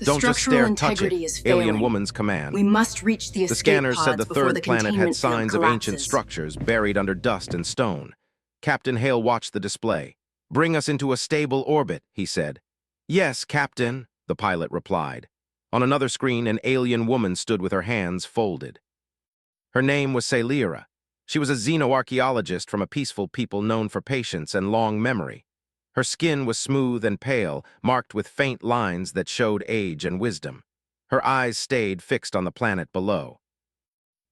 The Don't just structural stare, touch it. integrity is Alien failing. woman's command. We must reach the The escape scanners said the pods before the third planet had containment field signs of ancient collapses. structures buried under dust and stone. Captain Hale watched the display. "Bring us into a stable orbit," he said. "Yes, Captain," the pilot replied. On another screen, an alien woman stood with her hands folded. Her name was Celira. She was a xenoarchaeologist from a peaceful people known for patience and long memory. Her skin was smooth and pale, marked with faint lines that showed age and wisdom. Her eyes stayed fixed on the planet below.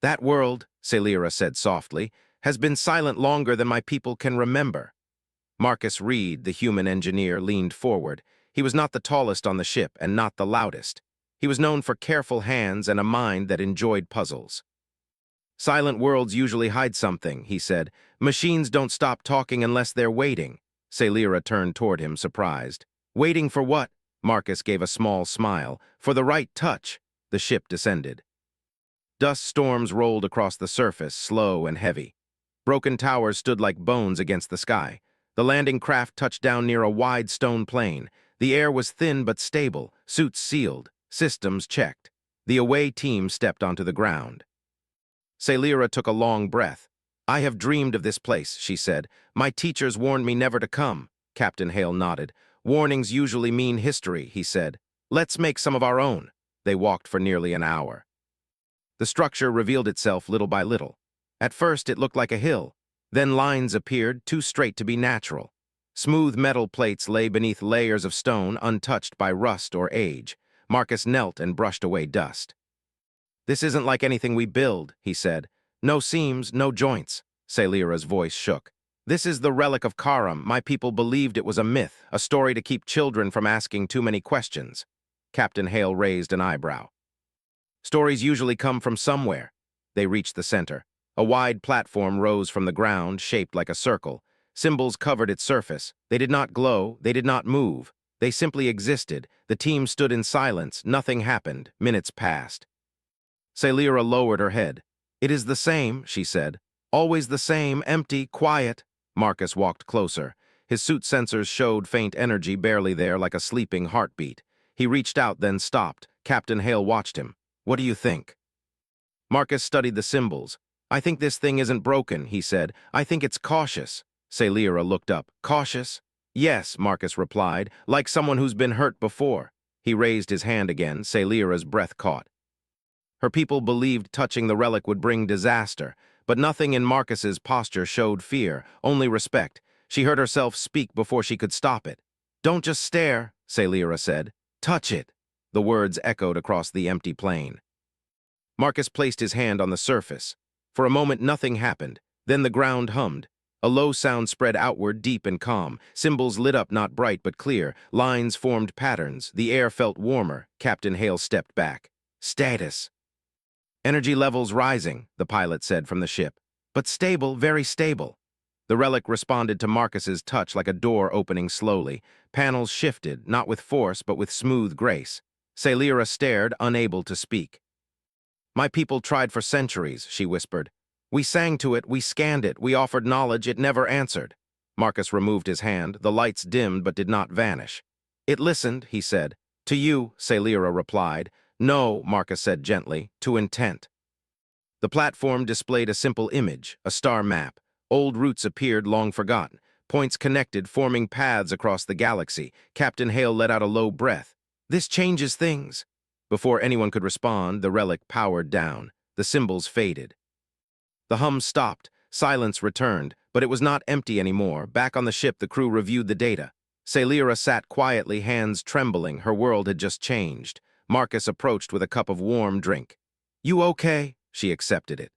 "That world," Celira said softly, "has been silent longer than my people can remember." Marcus Reed, the human engineer, leaned forward. He was not the tallest on the ship and not the loudest. He was known for careful hands and a mind that enjoyed puzzles. "Silent worlds usually hide something," he said. "Machines don't stop talking unless they're waiting." Celira turned toward him, surprised. "Waiting for what?" Marcus gave a small smile. "For the right touch." The ship descended. Dust storms rolled across the surface, slow and heavy. Broken towers stood like bones against the sky. The landing craft touched down near a wide stone plain. The air was thin but stable, suits sealed, systems checked. The away team stepped onto the ground. Celira took a long breath. "I have dreamed of this place," she said. "My teachers warned me never to come." Captain Hale nodded. "Warnings usually mean history," he said. "Let's make some of our own." They walked for nearly an hour. The structure revealed itself little by little. At first, it looked like a hill. Then lines appeared, too straight to be natural. Smooth metal plates lay beneath layers of stone, untouched by rust or age. Marcus knelt and brushed away dust. "This isn't like anything we build," he said. "No seams, no joints." Celira's voice shook. "This is the relic of Karam. My people believed it was a myth, a story to keep children from asking too many questions." Captain Hale raised an eyebrow. "Stories usually come from somewhere." They reached the center. A wide platform rose from the ground, shaped like a circle. Symbols covered its surface. They did not glow, they did not move. They simply existed. The team stood in silence. Nothing happened. Minutes passed. Celira lowered her head. "It is the same," she said. "Always the same, empty, quiet." Marcus walked closer. His suit sensors showed faint energy barely there, like a sleeping heartbeat. He reached out, then stopped. Captain Hale watched him. "What do you think?" Marcus studied the symbols. "I think this thing isn't broken," he said. "I think it's cautious." Celira looked up. "Cautious?" "Yes," Marcus replied, "like someone who's been hurt before." He raised his hand again. Celira's breath caught. Her people believed touching the relic would bring disaster, but nothing in Marcus's posture showed fear, only respect. She heard herself speak before she could stop it. "Don't just stare," Celira said. "Touch it." The words echoed across the empty plain. Marcus placed his hand on the surface. For a moment, nothing happened. Then the ground hummed. A low sound spread outward, deep and calm. Symbols lit up, not bright but clear. Lines formed patterns. The air felt warmer. Captain Hale stepped back. "Status." "Energy levels rising," the pilot said from the ship. "But stable, very stable." The relic responded to Marcus's touch like a door opening slowly. Panels shifted, not with force, but with smooth grace. Celira stared, unable to speak. "My people tried for centuries," she whispered. "We sang to it, we scanned it, we offered knowledge, it never answered." Marcus removed his hand. The lights dimmed but did not vanish. "It listened," he said. "To you," Celira replied. "No," Marcus said gently, "to intent." The platform displayed a simple image, a star map. Old routes appeared, long forgotten. Points connected, forming paths across the galaxy. Captain Hale let out a low breath. "This changes things." Before anyone could respond, the relic powered down. The symbols faded. The hum stopped. Silence returned, but it was not empty anymore. Back on the ship, the crew reviewed the data. Celira sat quietly, hands trembling. Her world had just changed. Marcus approached with a cup of warm drink. "You okay?" She accepted it.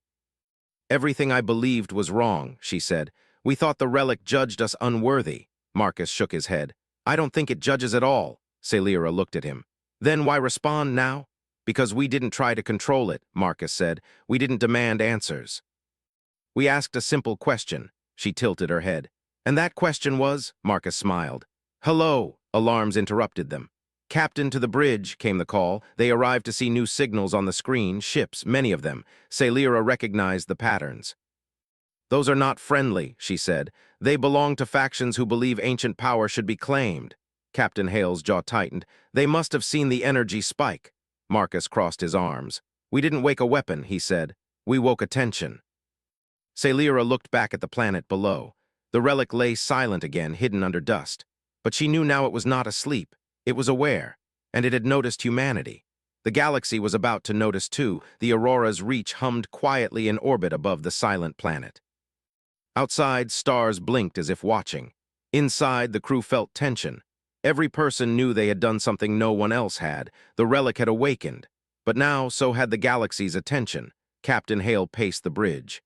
"Everything I believed was wrong," she said. "We thought the relic judged us unworthy." Marcus shook his head. "I don't think it judges at all." Celira looked at him. "Then why respond now?" "Because we didn't try to control it," Marcus said. "We didn't demand answers. We asked a simple question." She tilted her head. "And that question was?" Marcus smiled. "Hello," alarms interrupted them. "Captain, to the bridge," came the call. They arrived to see new signals on the screen, ships, many of them. Celira recognized the patterns. "Those are not friendly," she said. "They belong to factions who believe ancient power should be claimed." Captain Hale's jaw tightened. They must have seen the energy spike. Marcus crossed his arms. We didn't wake a weapon, he said. We woke attention. Celira looked back at the planet below. The relic lay silent again, hidden under dust. But she knew now it was not asleep. It was aware, and it had noticed humanity. The galaxy was about to notice too. The Aurora's reach hummed quietly in orbit above the silent planet. Outside, stars blinked as if watching. Inside, the crew felt tension. Every person knew they had done something no one else had. The relic had awakened. But now, so had the galaxy's attention. Captain Hale paced the bridge.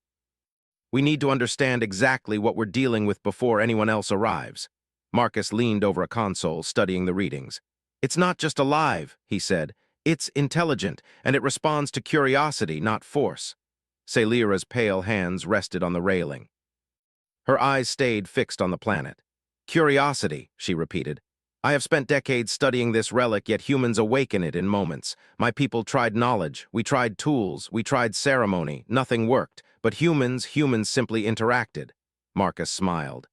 We need to understand exactly what we're dealing with before anyone else arrives. Marcus leaned over a console, studying the readings. It's not just alive, he said. It's intelligent, and it responds to curiosity, not force. Celira's pale hands rested on the railing. Her eyes stayed fixed on the planet. Curiosity, she repeated. I have spent decades studying this relic, yet humans awaken it in moments. My people tried knowledge, we tried tools, we tried ceremony. Nothing worked. But humans simply interacted. Marcus smiled.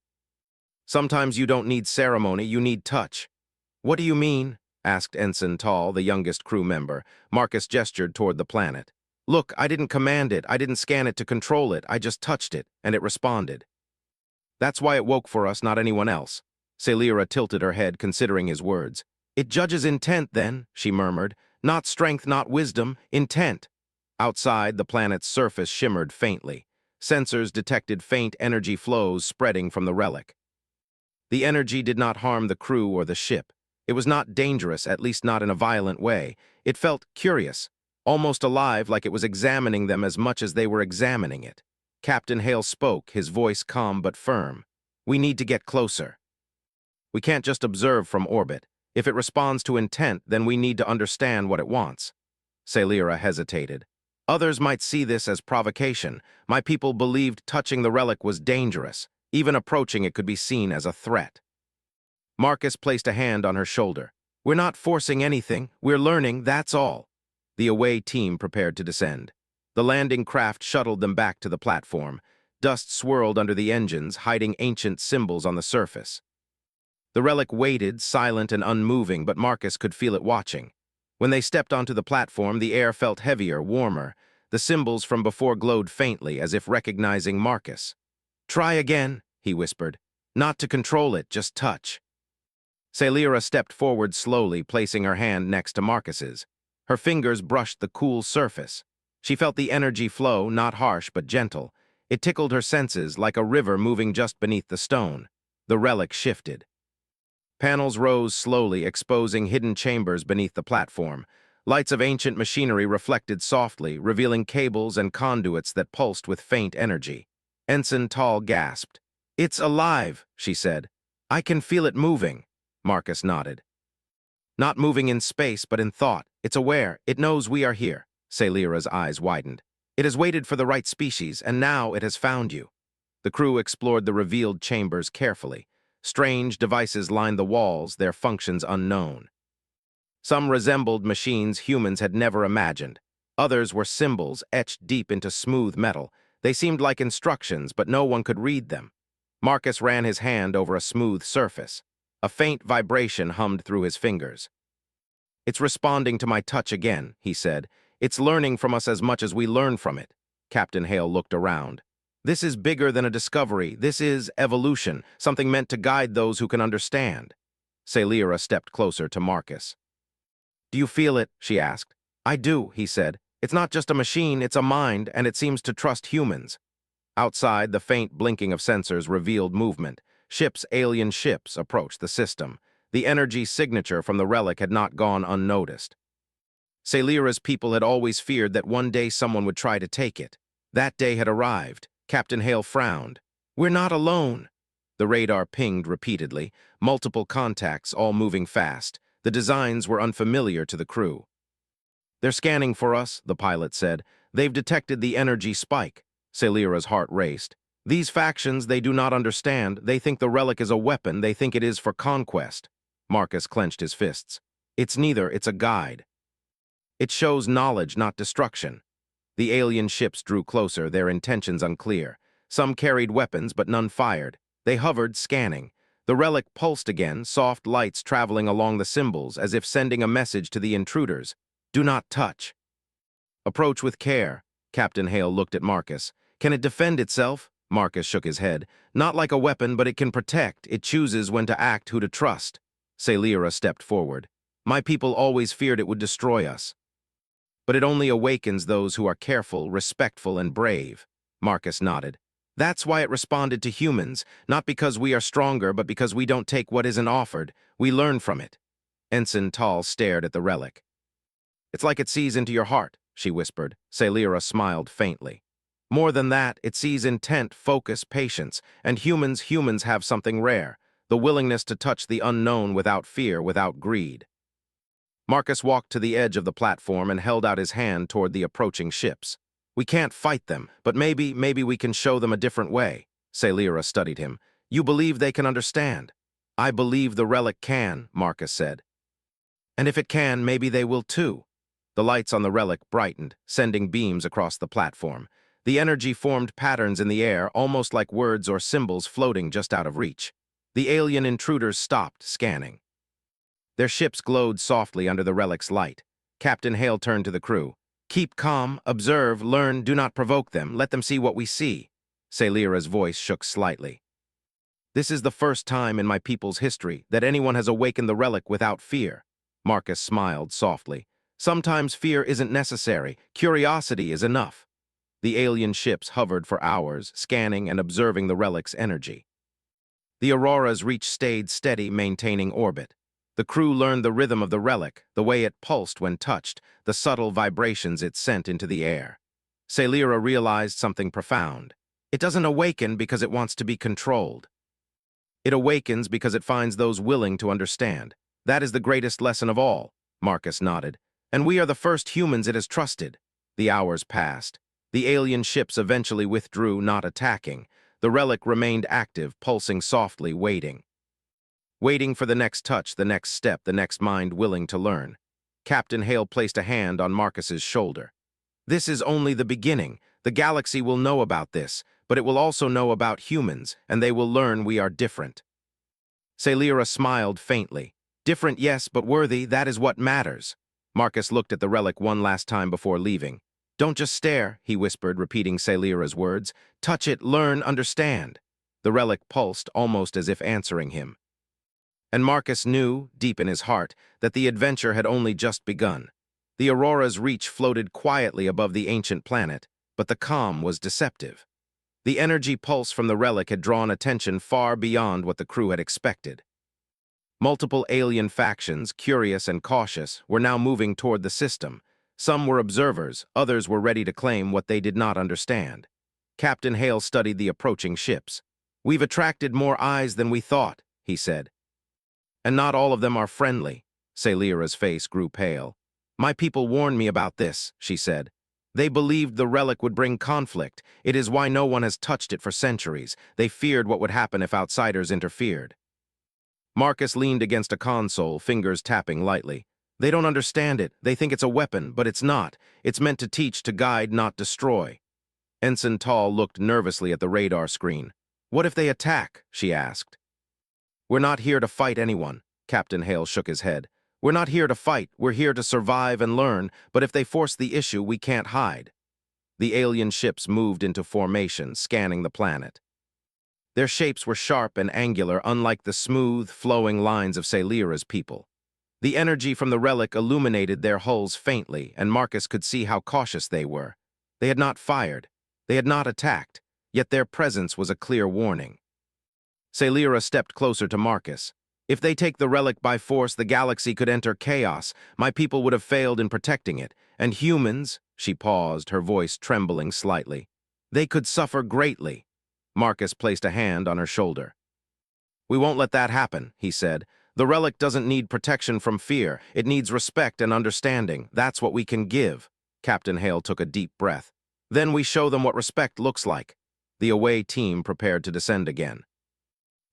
Sometimes you don't need ceremony, you need touch. What do you mean? Asked Ensign Tall, the youngest crew member. Marcus gestured toward the planet. Look, I didn't command it, I didn't scan it to control it, I just touched it, and it responded. That's why it woke for us, not anyone else. Celira tilted her head, considering his words. It judges intent, then, she murmured. Not strength, not wisdom, intent. Outside, the planet's surface shimmered faintly. Sensors detected faint energy flows spreading from the relic. The energy did not harm the crew or the ship. It was not dangerous, at least not in a violent way. It felt curious, almost alive, like it was examining them as much as they were examining it. Captain Hale spoke, his voice calm but firm. We need to get closer. We can't just observe from orbit. If it responds to intent, then we need to understand what it wants. Celira hesitated. Others might see this as provocation. My people believed touching the relic was dangerous. Even approaching it could be seen as a threat. Marcus placed a hand on her shoulder. We're not forcing anything. We're learning, that's all. The away team prepared to descend. The landing craft shuttled them back to the platform. Dust swirled under the engines, hiding ancient symbols on the surface. The relic waited, silent and unmoving, but Marcus could feel it watching. When they stepped onto the platform, the air felt heavier, warmer. The symbols from before glowed faintly, as if recognizing Marcus. Try again, he whispered. Not to control it, just touch. Celira stepped forward slowly, placing her hand next to Marcus's. Her fingers brushed the cool surface. She felt the energy flow, not harsh but gentle. It tickled her senses, like a river moving just beneath the stone. The relic shifted. Panels rose slowly, exposing hidden chambers beneath the platform. Lights of ancient machinery reflected softly, revealing cables and conduits that pulsed with faint energy. Ensign Tall gasped. It's alive, she said. I can feel it moving. Marcus nodded. Not moving in space, but in thought. It's aware. It knows we are here. Celira's eyes widened. It has waited for the right species, and now it has found you. The crew explored the revealed chambers carefully. Strange devices lined the walls, their functions unknown. Some resembled machines humans had never imagined. Others were symbols etched deep into smooth metal. They seemed like instructions, but no one could read them. Marcus ran his hand over a smooth surface. A faint vibration hummed through his fingers. It's responding to my touch again, he said. It's learning from us as much as we learn from it. Captain Hale looked around. This is bigger than a discovery. This is evolution, something meant to guide those who can understand. Celira stepped closer to Marcus. Do you feel it? She asked. I do, he said. It's not just a machine, it's a mind, and it seems to trust humans. Outside, the faint blinking of sensors revealed movement. Alien ships, approached the system. The energy signature from the relic had not gone unnoticed. Celira's people had always feared that one day someone would try to take it. That day had arrived. Captain Hale frowned. We're not alone. The radar pinged repeatedly, multiple contacts, all moving fast. The designs were unfamiliar to the crew. They're scanning for us, the pilot said. They've detected the energy spike. Celira's heart raced. These factions they do not understand. They think the relic is a weapon. They think it is for conquest. Marcus clenched his fists. It's neither, it's a guide. It shows knowledge, not destruction. The alien ships drew closer, their intentions unclear. Some carried weapons, but none fired. They hovered, scanning. The relic pulsed again, soft lights traveling along the symbols as if sending a message to the intruders. Do not touch. Approach with care. Captain Hale looked at Marcus. Can it defend itself? Marcus shook his head. Not like a weapon, but it can protect. It chooses when to act, who to trust. Salira stepped forward. My people always feared it would destroy us. But it only awakens those who are careful, respectful, and brave. Marcus nodded. That's why it responded to humans, not because we are stronger, but because we don't take what isn't offered. We learn from it. Ensign Tall stared at the relic. It's like it sees into your heart, she whispered. Salira smiled faintly. More than that, it sees intent, focus, patience, and humans have something rare, the willingness to touch the unknown without fear, without greed. Marcus walked to the edge of the platform and held out his hand toward the approaching ships. We can't fight them, but maybe we can show them a different way. Salira studied him. You believe they can understand? I believe the relic can, Marcus said. And if it can, maybe they will too. The lights on the relic brightened, sending beams across the platform. The energy formed patterns in the air, almost like words or symbols floating just out of reach. The alien intruders stopped, scanning. Their ships glowed softly under the relic's light. Captain Hale turned to the crew. Keep calm, observe, learn, do not provoke them. Let them see what we see. Salira's voice shook slightly. This is the first time in my people's history that anyone has awakened the relic without fear. Marcus smiled softly. Sometimes fear isn't necessary. Curiosity is enough. The alien ships hovered for hours, scanning and observing the relic's energy. The Aurora's reach stayed steady, maintaining orbit. The crew learned the rhythm of the relic, the way it pulsed when touched, the subtle vibrations it sent into the air. Salira realized something profound. It doesn't awaken because it wants to be controlled. It awakens because it finds those willing to understand. That is the greatest lesson of all, Marcus nodded. And we are the first humans it has trusted. The hours passed. The alien ships eventually withdrew, not attacking. The relic remained active, pulsing softly, waiting. Waiting for the next touch, the next step, the next mind willing to learn. Captain Hale placed a hand on Marcus's shoulder. This is only the beginning. The galaxy will know about this, but it will also know about humans, and they will learn we are different. Salira smiled faintly. Different, yes, but worthy, that is what matters. Marcus looked at the relic one last time before leaving. Don't just stare, he whispered, repeating Salira's words. Touch it, learn, understand. The relic pulsed, almost as if answering him. And Marcus knew, deep in his heart, that the adventure had only just begun. The Aurora's reach floated quietly above the ancient planet, but the calm was deceptive. The energy pulse from the relic had drawn attention far beyond what the crew had expected. Multiple alien factions, curious and cautious, were now moving toward the system. Some were observers, others were ready to claim what they did not understand. Captain Hale studied the approaching ships. We've attracted more eyes than we thought, he said. And not all of them are friendly. Salira's face grew pale. My people warned me about this, she said. They believed the relic would bring conflict. It is why no one has touched it for centuries. They feared what would happen if outsiders interfered. Marcus leaned against a console, fingers tapping lightly. They don't understand it. They think it's a weapon, but it's not. It's meant to teach, to guide, not destroy. Ensign Tall looked nervously at the radar screen. What if they attack? She asked. We're not here to fight anyone. Captain Hale shook his head. We're not here to fight. We're here to survive and learn, but if they force the issue, we can't hide. The alien ships moved into formation, scanning the planet. Their shapes were sharp and angular, unlike the smooth, flowing lines of Salira's people. The energy from the relic illuminated their hulls faintly, and Marcus could see how cautious they were. They had not fired. They had not attacked, yet their presence was a clear warning. Salira stepped closer to Marcus. If they take the relic by force, the galaxy could enter chaos. My people would have failed in protecting it. And humans, she paused, her voice trembling slightly. They could suffer greatly. Marcus placed a hand on her shoulder. We won't let that happen, he said. The relic doesn't need protection from fear. It needs respect and understanding. That's what we can give. Captain Hale took a deep breath. Then we show them what respect looks like. The away team prepared to descend again.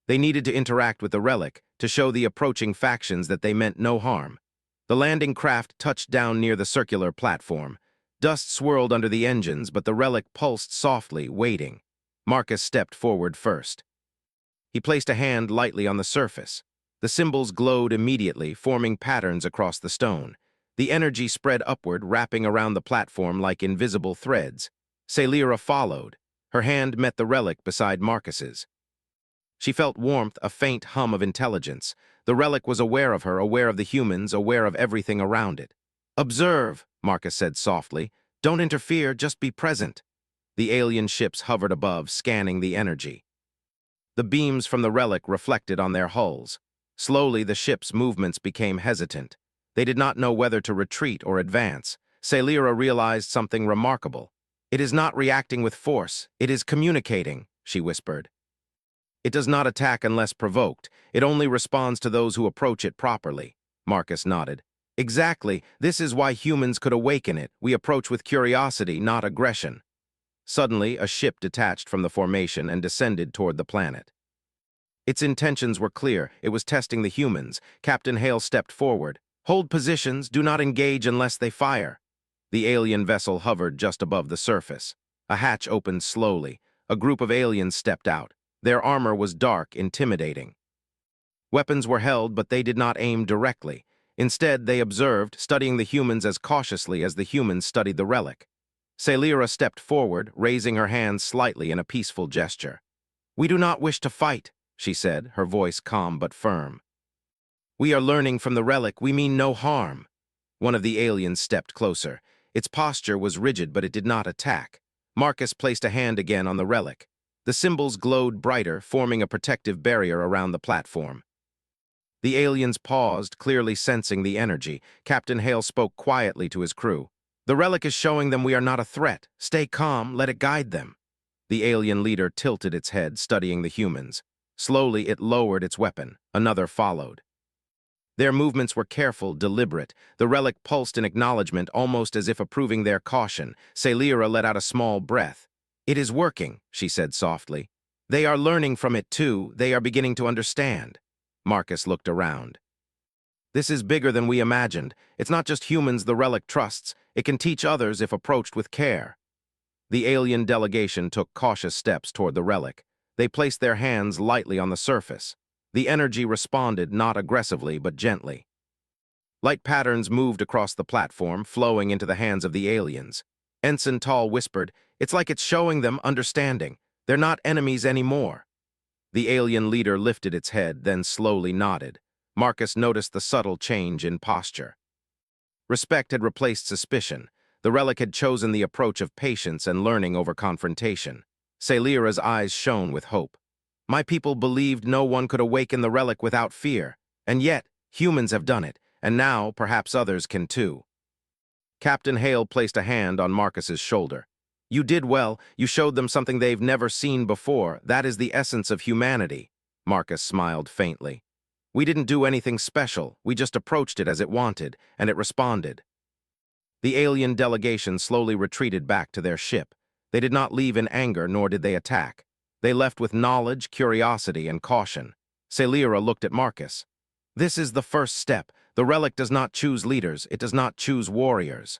They needed to interact with the relic, to show the approaching factions that they meant no harm. The landing craft touched down near the circular platform. Dust swirled under the engines, but the relic pulsed softly, waiting. Marcus stepped forward first. He placed a hand lightly on the surface. The symbols glowed immediately, forming patterns across the stone. The energy spread upward, wrapping around the platform like invisible threads. Celira followed. Her hand met the relic beside Marcus's. She felt warmth, a faint hum of intelligence. The relic was aware of her, aware of the humans, aware of everything around it. "Observe," Marcus said softly. "Don't interfere, just be present." The alien ships hovered above, scanning the energy. The beams from the relic reflected on their hulls. Slowly, the ship's movements became hesitant. They did not know whether to retreat or advance. Celira realized something remarkable. "It is not reacting with force, it is communicating," she whispered. "It does not attack unless provoked. It only responds to those who approach it properly." Marcus nodded. "Exactly. This is why humans could awaken it. We approach with curiosity, not aggression." Suddenly, a ship detached from the formation and descended toward the planet. Its intentions were clear. It was testing the humans. Captain Hale stepped forward. "Hold positions. Do not engage unless they fire." The alien vessel hovered just above the surface. A hatch opened slowly. A group of aliens stepped out. Their armor was dark, intimidating. Weapons were held, but they did not aim directly. Instead, they observed, studying the humans as cautiously as the humans studied the relic. Celira stepped forward, raising her hands slightly in a peaceful gesture. "We do not wish to fight," she said, her voice calm but firm. "We are learning from the relic. We mean no harm." One of the aliens stepped closer. Its posture was rigid, but it did not attack. Marcus placed a hand again on the relic. The symbols glowed brighter, forming a protective barrier around the platform. The aliens paused, clearly sensing the energy. Captain Hale spoke quietly to his crew. "The relic is showing them we are not a threat. Stay calm, let it guide them." The alien leader tilted its head, studying the humans. Slowly, it lowered its weapon. Another followed. Their movements were careful, deliberate. The relic pulsed in acknowledgement, almost as if approving their caution. Celira let out a small breath. "It is working," she said softly. "They are learning from it too. They are beginning to understand." Marcus looked around. "This is bigger than we imagined. It's not just humans the relic trusts. It can teach others if approached with care." The alien delegation took cautious steps toward the relic. They placed their hands lightly on the surface. The energy responded not aggressively but gently. Light patterns moved across the platform, flowing into the hands of the aliens. Ensign Tall whispered, "It's like it's showing them understanding. They're not enemies anymore." The alien leader lifted its head, then slowly nodded. Marcus noticed the subtle change in posture. Respect had replaced suspicion. The relic had chosen the approach of patience and learning over confrontation. Celira's eyes shone with hope. "My people believed no one could awaken the relic without fear. And yet, humans have done it, and now perhaps others can too." Captain Hale placed a hand on Marcus's shoulder. "You did well. You showed them something they've never seen before. That is the essence of humanity." Marcus smiled faintly. "We didn't do anything special. We just approached it as it wanted, and it responded." The alien delegation slowly retreated back to their ship. They did not leave in anger, nor did they attack. They left with knowledge, curiosity, and caution. Celira looked at Marcus. "This is the first step. The relic does not choose leaders. It does not choose warriors.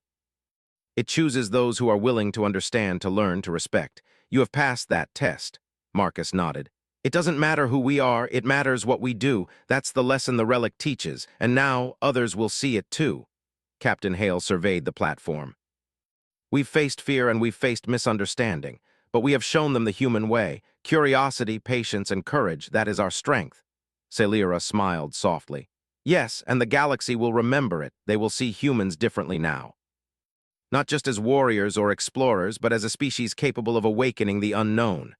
It chooses those who are willing to understand, to learn, to respect. You have passed that test." Marcus nodded. "It doesn't matter who we are, it matters what we do. That's the lesson the relic teaches, and now others will see it too." Captain Hale surveyed the platform. "We've faced fear and we've faced misunderstanding, but we have shown them the human way. Curiosity, patience, and courage, that is our strength." Celira smiled softly. "Yes, and the galaxy will remember it. They will see humans differently now. Not just as warriors or explorers, but as a species capable of awakening the unknown."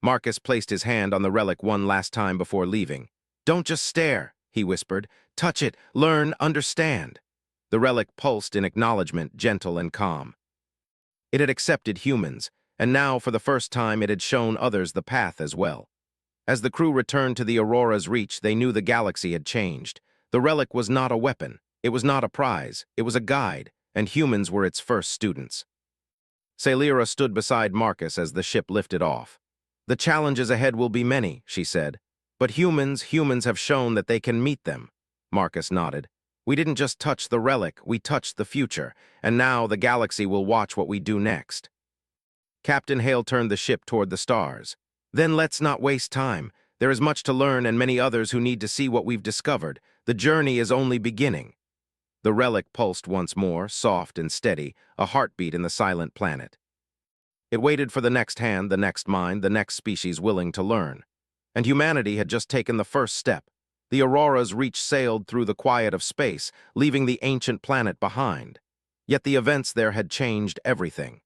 Marcus placed his hand on the relic one last time before leaving. "Don't just stare," he whispered. "Touch it, learn, understand." The relic pulsed in acknowledgement, gentle and calm. It had accepted humans, and now, for the first time, it had shown others the path as well. As the crew returned to the Aurora's reach, they knew the galaxy had changed. The relic was not a weapon. It was not a prize. It was a guide, and humans were its first students. Celira stood beside Marcus as the ship lifted off. "The challenges ahead will be many," she said. "But humans have shown that they can meet them." Marcus nodded. "We didn't just touch the relic, we touched the future, and now the galaxy will watch what we do next." Captain Hale turned the ship toward the stars. "Then let's not waste time. There is much to learn and many others who need to see what we've discovered. The journey is only beginning. The relic pulsed once more, soft and steady, a heartbeat in the silent planet. It waited for the next hand, the next mind, the next species willing to learn. And humanity had just taken the first step. The Aurora's reach sailed through the quiet of space, leaving the ancient planet behind. Yet the events there had changed everything.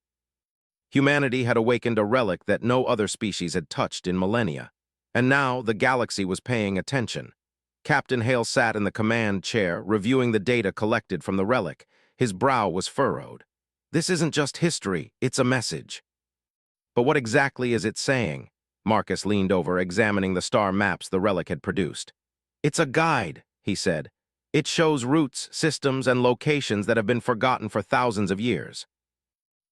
Humanity had awakened a relic that no other species had touched in millennia. And now the galaxy was paying attention. Captain Hale sat in the command chair, reviewing the data collected from the relic. His brow was furrowed. This isn't just history, it's a message. But what exactly is it saying? Marcus leaned over, examining the star maps the relic had produced. It's a guide, he said. It shows routes, systems, and locations that have been forgotten for thousands of years.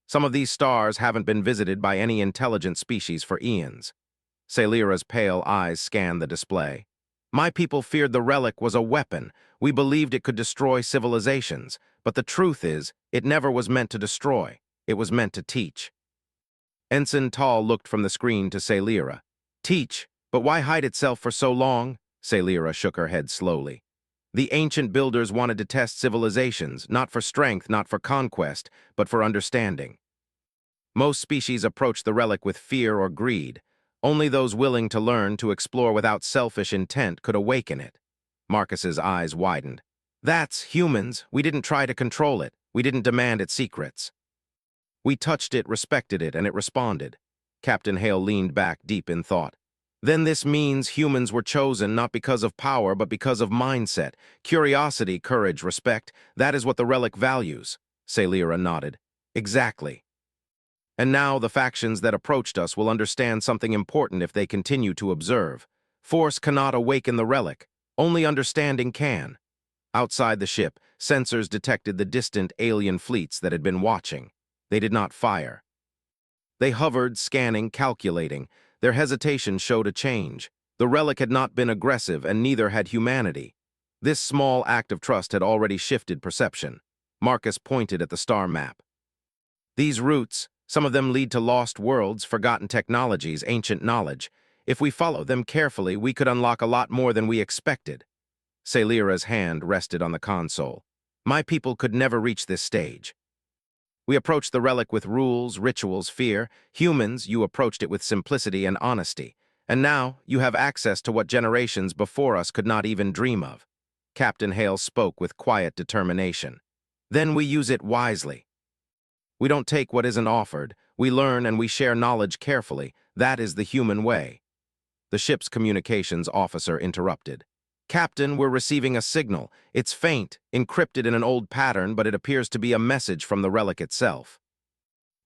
Some of these stars haven't been visited by any intelligent species for eons. Celira's pale eyes scanned the display. My people feared the relic was a weapon. We believed it could destroy civilizations. But the truth is, it never was meant to destroy. It was meant to teach. Ensign Tall looked from the screen to Celira. Teach? But why hide itself for so long? Celira shook her head slowly. The ancient builders wanted to test civilizations, not for strength, not for conquest, but for understanding. Most species approach the relic with fear or greed. Only those willing to learn, to explore without selfish intent, could awaken it. Marcus's eyes widened. That's humans. We didn't try to control it. We didn't demand its secrets. We touched it, respected it, and it responded. Captain Hale leaned back, deep in thought. Then this means humans were chosen not because of power, but because of mindset. Curiosity, courage, respect. That is what the relic values. Celira nodded. Exactly. And now the factions that approached us will understand something important if they continue to observe. Force cannot awaken the relic. Only understanding can. Outside the ship, sensors detected the distant alien fleets that had been watching. They did not fire. They hovered, scanning, calculating. Their hesitation showed a change. The relic had not been aggressive, and neither had humanity. This small act of trust had already shifted perception. Marcus pointed at the star map. These routes, some of them lead to lost worlds, forgotten technologies, ancient knowledge. If we follow them carefully, we could unlock a lot more than we expected. Celira's hand rested on the console. My people could never reach this stage. We approached the relic with rules, rituals, fear. Humans, you approached it with simplicity and honesty. And now, you have access to what generations before us could not even dream of. Captain Hale spoke with quiet determination. Then we use it wisely. We don't take what isn't offered. We learn and we share knowledge carefully. That is the human way. The ship's communications officer interrupted. Captain, we're receiving a signal. It's faint, encrypted in an old pattern, but it appears to be a message from the relic itself.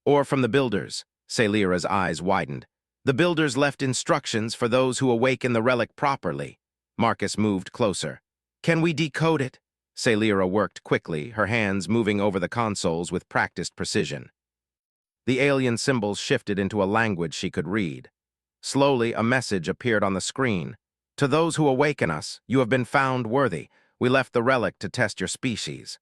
Or from the builders. Celira's eyes widened. The builders left instructions for those who awaken the relic properly. Marcus moved closer. Can we decode it? Celira worked quickly, her hands moving over the consoles with practiced precision. The alien symbols shifted into a language she could read. Slowly, a message appeared on the screen. To those who awaken us, you have been found worthy. We left the relic to test your species.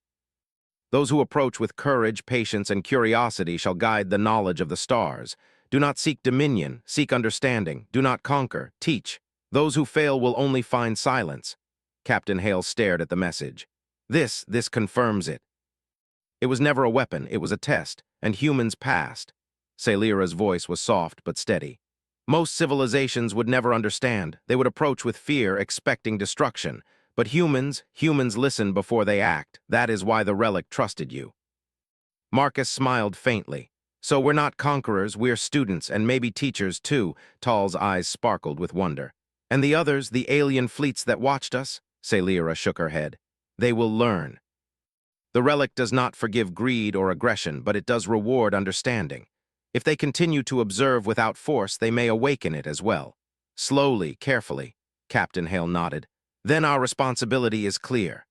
Those who approach with courage, patience, and curiosity shall guide the knowledge of the stars. Do not seek dominion, seek understanding. Do not conquer, teach. Those who fail will only find silence. Captain Hale stared at the message. This confirms it. It was never a weapon, it was a test, and humans passed. Celira's voice was soft but steady. Most civilizations would never understand. They would approach with fear, expecting destruction. But humans listen before they act. That is why the relic trusted you. Marcus smiled faintly. So we're not conquerors, we're students, and maybe teachers too. Tall's eyes sparkled with wonder. And the others, the alien fleets that watched us? Celira shook her head. They will learn. The relic does not forgive greed or aggression, but it does reward understanding. If they continue to observe without force, they may awaken it as well. Slowly, carefully. Captain Hale nodded. Then our responsibility is clear.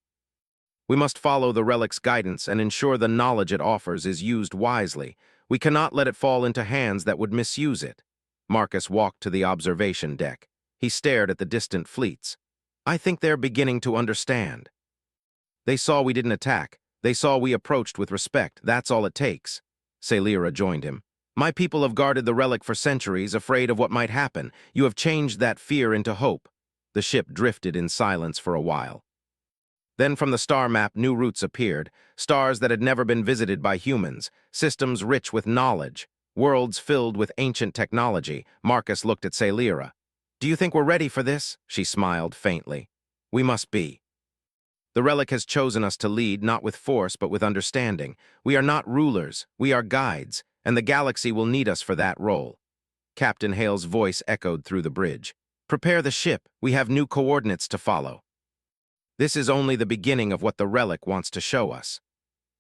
We must follow the relic's guidance and ensure the knowledge it offers is used wisely. We cannot let it fall into hands that would misuse it. Marcus walked to the observation deck. He stared at the distant fleets. I think they're beginning to understand. They saw we didn't attack. They saw we approached with respect. That's all it takes. Celira joined him. My people have guarded the relic for centuries, afraid of what might happen. You have changed that fear into hope. The ship drifted in silence for a while. Then from the star map, new routes appeared, stars that had never been visited by humans, systems rich with knowledge, worlds filled with ancient technology. Marcus looked at Celira. "Do you think we're ready for this?" She smiled faintly. "We must be. The relic has chosen us to lead, not with force, but with understanding. We are not rulers, we are guides, and the galaxy will need us for that role." Captain Hale's voice echoed through the bridge. "Prepare the ship, we have new coordinates to follow." This is only the beginning of what the relic wants to show us.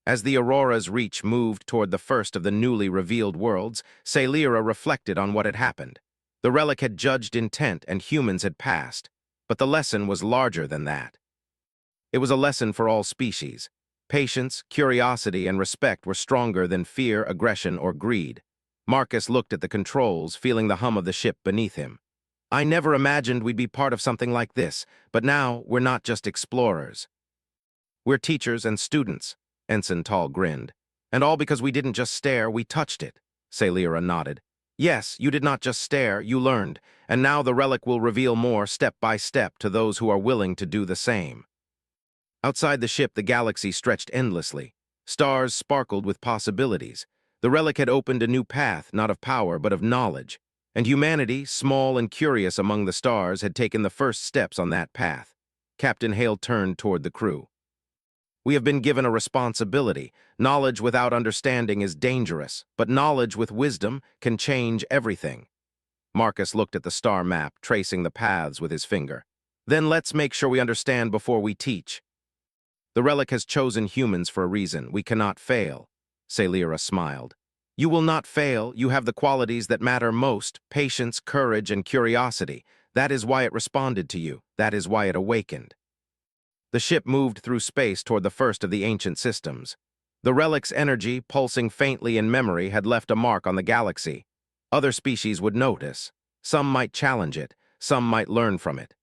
As the Aurora's reach moved toward the first of the newly revealed worlds, Celira reflected on what had happened. The relic had judged intent and humans had passed, but the lesson was larger than that. It was a lesson for all species. Patience, curiosity, and respect were stronger than fear, aggression, or greed. Marcus looked at the controls, feeling the hum of the ship beneath him. "I never imagined we'd be part of something like this, but now we're not just explorers. We're teachers and students," Ensign Tall grinned. "And all because we didn't just stare, we touched it." Celira nodded. "Yes, you did not just stare, you learned, and now the relic will reveal more step by step to those who are willing to do the same." Outside the ship, the galaxy stretched endlessly. Stars sparkled with possibilities. The relic had opened a new path, not of power, but of knowledge. And humanity, small and curious among the stars, had taken the first steps on that path. Captain Hale turned toward the crew. "We have been given a responsibility. Knowledge without understanding is dangerous, but knowledge with wisdom can change everything." Marcus looked at the star map, tracing the paths with his finger. "Then let's make sure we understand before we teach. The relic has chosen humans for a reason. We cannot fail." Celira smiled. "You will not fail. You have the qualities that matter most: patience, courage, and curiosity. That is why it responded to you. That is why it awakened." The ship moved through space toward the first of the ancient systems. The relic's energy, pulsing faintly in memory, had left a mark on the galaxy. Other species would notice. Some might challenge it. Some might learn from it.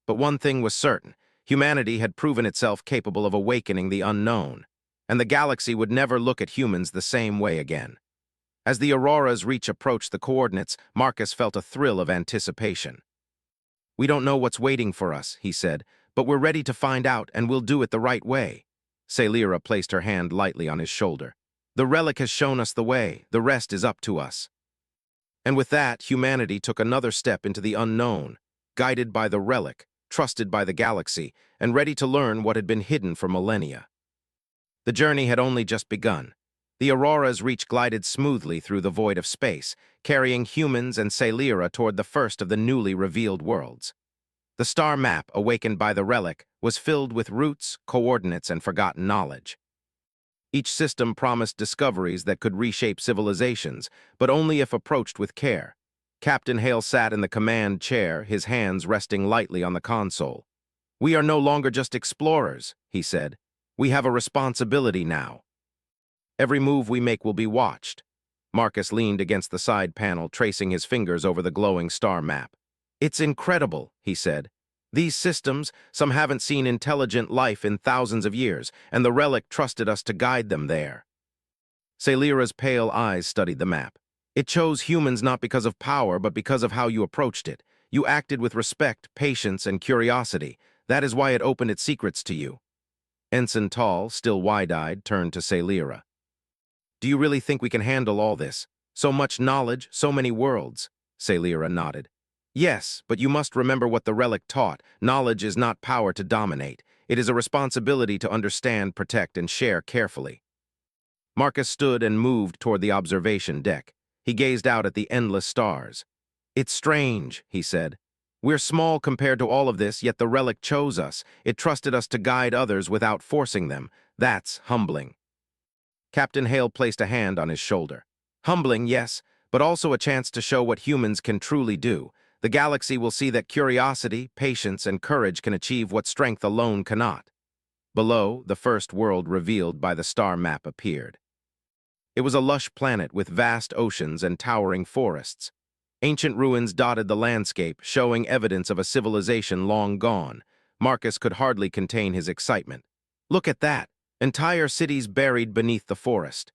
But one thing was certain. Humanity had proven itself capable of awakening the unknown, and the galaxy would never look at humans the same way again. As the Aurora's reach approached the coordinates, Marcus felt a thrill of anticipation. "We don't know what's waiting for us," he said, "but we're ready to find out, and we'll do it the right way." Celira placed her hand lightly on his shoulder. "The relic has shown us the way. The rest is up to us." And with that, humanity took another step into the unknown, guided by the relic, trusted by the galaxy, and ready to learn what had been hidden for millennia. The journey had only just begun. The Aurora's reach glided smoothly through the void of space, carrying humans and Celira toward the first of the newly revealed worlds. The star map, awakened by the relic, was filled with routes, coordinates, and forgotten knowledge. Each system promised discoveries that could reshape civilizations, but only if approached with care. Captain Hale sat in the command chair, his hands resting lightly on the console. "We are no longer just explorers," he said. "We have a responsibility now. Every move we make will be watched." Marcus leaned against the side panel, tracing his fingers over the glowing star map. "It's incredible," he said. "These systems, some haven't seen intelligent life in thousands of years, and the relic trusted us to guide them there." Celira's pale eyes studied the map. "It chose humans not because of power, but because of how you approached it. You acted with respect, patience, and curiosity. That is why it opened its secrets to you." Ensign Tall, still wide-eyed, turned to Celira. "Do you really think we can handle all this? So much knowledge, so many worlds." Celira nodded. "Yes, but you must remember what the relic taught. Knowledge is not power to dominate. It is a responsibility to understand, protect, and share carefully." Marcus stood and moved toward the observation deck. He gazed out at the endless stars. "It's strange," he said. "We're small compared to all of this, yet the relic chose us. It trusted us to guide others without forcing them. That's humbling." Captain Hale placed a hand on his shoulder. "Humbling, yes, but also a chance to show what humans can truly do. The galaxy will see that curiosity, patience, and courage can achieve what strength alone cannot." Below, the first world revealed by the star map appeared. It was a lush planet with vast oceans and towering forests. Ancient ruins dotted the landscape, showing evidence of a civilization long gone. Marcus could hardly contain his excitement. "Look at that! Entire cities buried beneath the forest."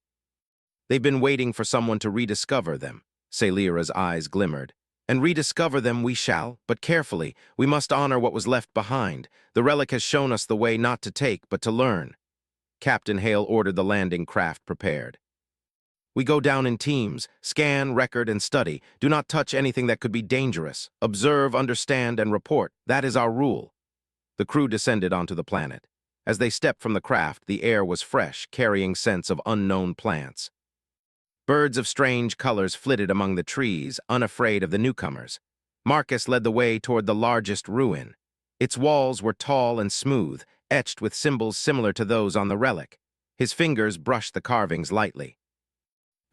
They've been waiting for someone to rediscover them. Celira's eyes glimmered. And rediscover them we shall, but carefully. We must honor what was left behind. The relic has shown us the way not to take, but to learn. Captain Hale ordered the landing craft prepared. We go down in teams, scan, record, and study. Do not touch anything that could be dangerous. Observe, understand, and report. That is our rule. The crew descended onto the planet. As they stepped from the craft, the air was fresh, carrying scents of unknown plants. Birds of strange colors flitted among the trees, unafraid of the newcomers. Marcus led the way toward the largest ruin. Its walls were tall and smooth, etched with symbols similar to those on the relic. His fingers brushed the carvings lightly.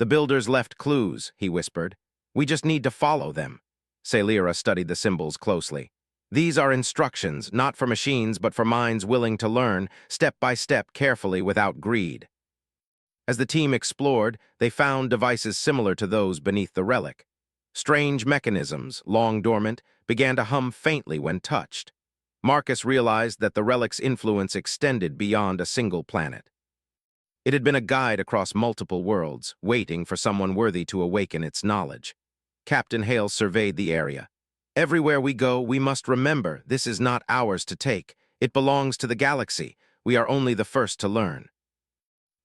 "The builders left clues," he whispered. "We just need to follow them." Celira studied the symbols closely. "These are instructions, not for machines but for minds willing to learn, step by step, carefully, without greed." As the team explored, they found devices similar to those beneath the relic. Strange mechanisms, long dormant, began to hum faintly when touched. Marcus realized that the relic's influence extended beyond a single planet. It had been a guide across multiple worlds, waiting for someone worthy to awaken its knowledge. Captain Hale surveyed the area. "Everywhere we go, we must remember this is not ours to take. It belongs to the galaxy. We are only the first to learn."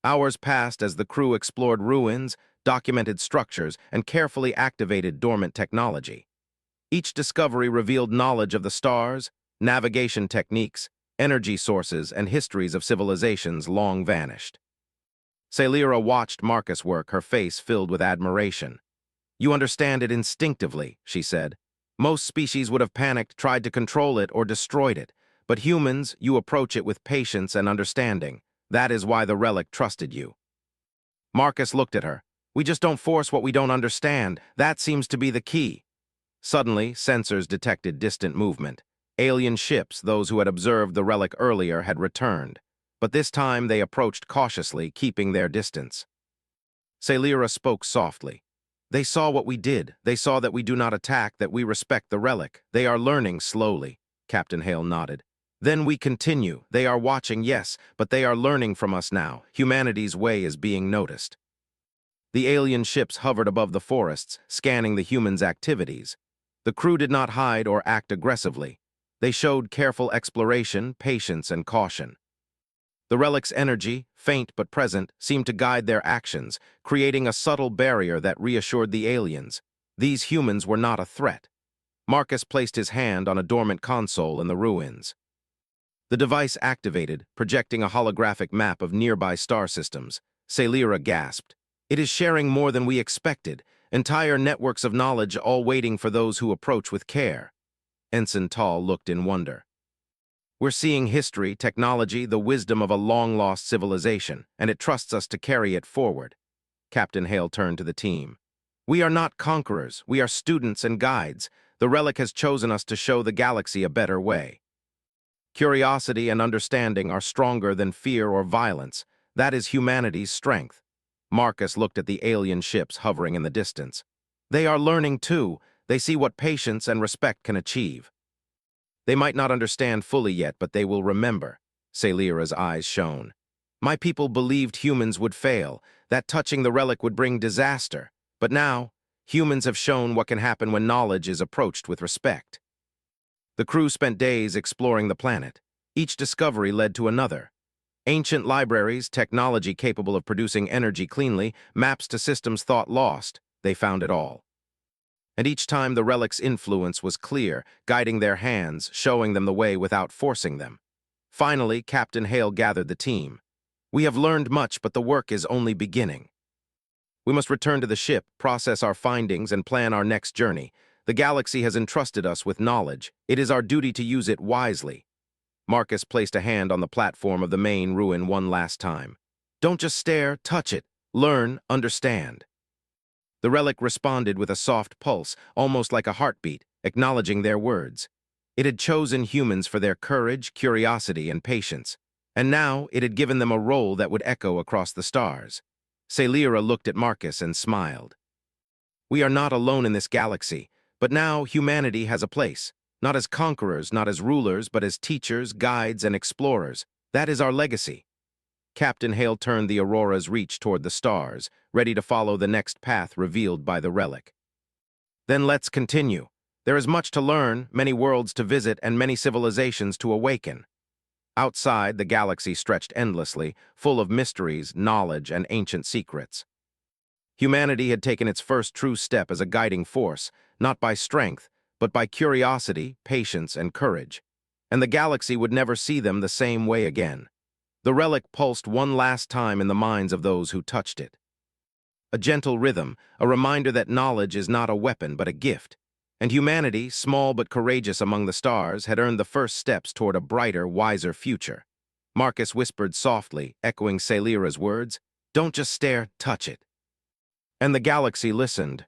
Hours passed as the crew explored ruins, documented structures, and carefully activated dormant technology. Each discovery revealed knowledge of the stars, navigation techniques, energy sources, and histories of civilizations long vanished. Celira watched Marcus work, her face filled with admiration. "You understand it instinctively," she said. "Most species would have panicked, tried to control it, or destroyed it. But humans, you approach it with patience and understanding. That is why the relic trusted you." Marcus looked at her. "We just don't force what we don't understand. That seems to be the key." Suddenly, sensors detected distant movement. Alien ships, those who had observed the relic earlier, had returned. But this time they approached cautiously, keeping their distance. Celira spoke softly. "They saw what we did. They saw that we do not attack, that we respect the relic. They are learning slowly." Captain Hale nodded. "Then we continue. They are watching, yes, but they are learning from us now. Humanity's way is being noticed." The alien ships hovered above the forests, scanning the humans' activities. The crew did not hide or act aggressively. They showed careful exploration, patience, and caution. The relic's energy, faint but present, seemed to guide their actions, creating a subtle barrier that reassured the aliens. These humans were not a threat. Marcus placed his hand on a dormant console in the ruins. The device activated, projecting a holographic map of nearby star systems. Celira gasped. "It is sharing more than we expected. Entire networks of knowledge, all waiting for those who approach with care." Ensign Tall looked in wonder. "We're seeing history, technology, the wisdom of a long-lost civilization, and it trusts us to carry it forward." Captain Hale turned to the team. "We are not conquerors. We are students and guides. The relic has chosen us to show the galaxy a better way. Curiosity and understanding are stronger than fear or violence. That is humanity's strength." Marcus looked at the alien ships hovering in the distance. "They are learning too. They see what patience and respect can achieve. They might not understand fully yet, but they will remember." Celira's eyes shone. "My people believed humans would fail, that touching the relic would bring disaster. But now, humans have shown what can happen when knowledge is approached with respect." The crew spent days exploring the planet. Each discovery led to another. Ancient libraries, technology capable of producing energy cleanly, maps to systems thought lost. They found it all. And each time the relic's influence was clear, guiding their hands, showing them the way without forcing them. Finally, Captain Hale gathered the team. "We have learned much, but the work is only beginning. We must return to the ship, process our findings, and plan our next journey. The galaxy has entrusted us with knowledge. It is our duty to use it wisely." Marcus placed a hand on the platform of the main ruin one last time. "Don't just stare, touch it. Learn, understand." The relic responded with a soft pulse, almost like a heartbeat, acknowledging their words. It had chosen humans for their courage, curiosity, and patience. And now it had given them a role that would echo across the stars. Celira looked at Marcus and smiled. "We are not alone in this galaxy. But now humanity has a place, not as conquerors, not as rulers, but as teachers, guides, and explorers. That is our legacy." Captain Hale turned the Aurora's reach toward the stars, ready to follow the next path revealed by the relic. Then let's continue. There is much to learn, many worlds to visit, and many civilizations to awaken. Outside, the galaxy stretched endlessly, full of mysteries, knowledge, and ancient secrets. Humanity had taken its first true step as a guiding force, not by strength, but by curiosity, patience, and courage. And the galaxy would never see them the same way again. The relic pulsed one last time in the minds of those who touched it. A gentle rhythm, a reminder that knowledge is not a weapon but a gift. And humanity, small but courageous among the stars, had earned the first steps toward a brighter, wiser future. Marcus whispered softly, echoing Celira's words, "Don't just stare, touch it." And the galaxy listened,